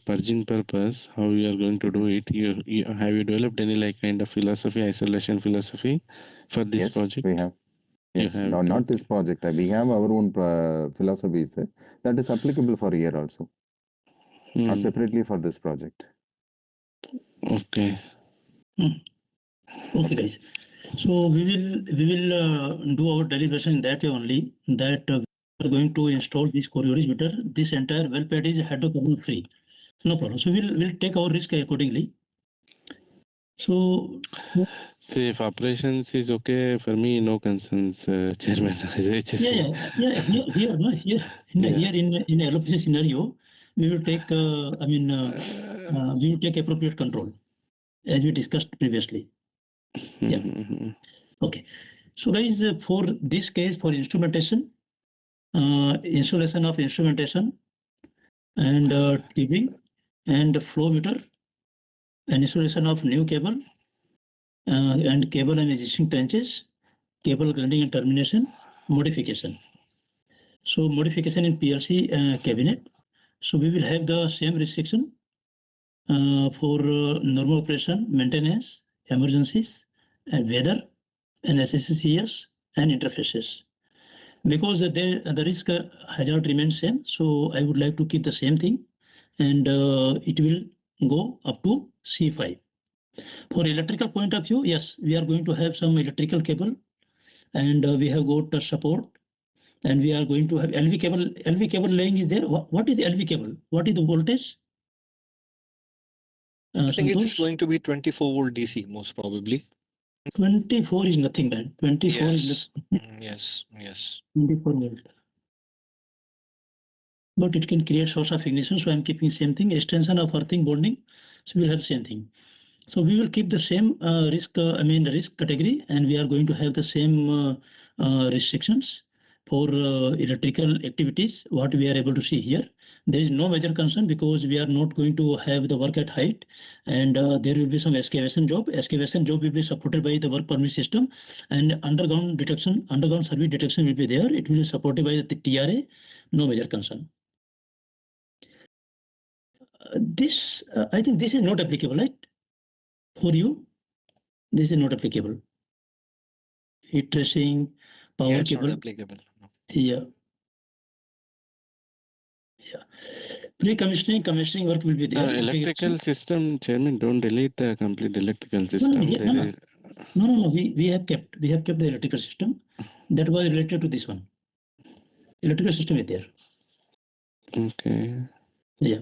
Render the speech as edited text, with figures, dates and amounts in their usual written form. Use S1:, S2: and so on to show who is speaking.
S1: purging purpose, how you are going to do it? You have you developed any like kind of philosophy, isolation philosophy for this
S2: Yes,
S1: project?
S2: we have.
S1: You
S2: Yes,
S1: have
S2: no, not this
S1: okay.
S2: project. We have our own philosophies there. That is applicable for here also, not separately for this project.
S1: Okay.
S3: Okay, guys. So we will do our deliberation in that way only. That we are going to install this Coriolis meter. This entire well pad is hydrocarbon free. No problem. So we'll take our risk accordingly. So
S1: See, if operations is okay for me, no concerns, Chairman.
S3: Here in a LOPC scenario, we will take. We will take appropriate control, as we discussed previously. Yeah. Okay. So guys, for this case, for instrumentation, installation of instrumentation and tubing and flow meter and installation of new cable and cable and existing trenches, cable grounding and termination, modification. So modification in PLC cabinet. So we will have the same restriction for normal operation, maintenance, emergencies, and weather, and SSCS and interfaces. Because the risk hazard remains same, so I would like to keep the same thing, and it will go up to C5. For electrical point of view, yes, we are going to have some electrical cable, and we have got support, and we are going to have LV cable. LV cable laying is there. What is the LV cable? What is the voltage?
S4: I think it's
S3: Santosh?
S4: going to be 24 volt DC most probably.
S3: 24 is nothing, man. 24 is
S4: Yes.
S3: 24 volt. But it can create source of ignition, so I'm keeping same thing. Extension of earthing bonding, so we'll have same thing. So we will keep the same risk category, and we are going to have the same restrictions for electrical activities. What we are able to see here, there is no major concern because we are not going to have the work at height, and there will be some excavation job. Excavation job will be supported by the work permit system, and underground survey detection will be there. It will be supported by the TRA. No major concern. I think this is not applicable, right? For you, this is not applicable. Heat tracing, power
S4: it's
S3: cable.
S4: not applicable. No.
S3: Yeah. Pre-commissioning, commissioning work will be there.
S1: Electrical system, Chairman, don't delete the complete electrical system.
S3: No. We have kept the electrical system that was related to this one. Electrical system is there.
S1: Okay.
S3: Yeah.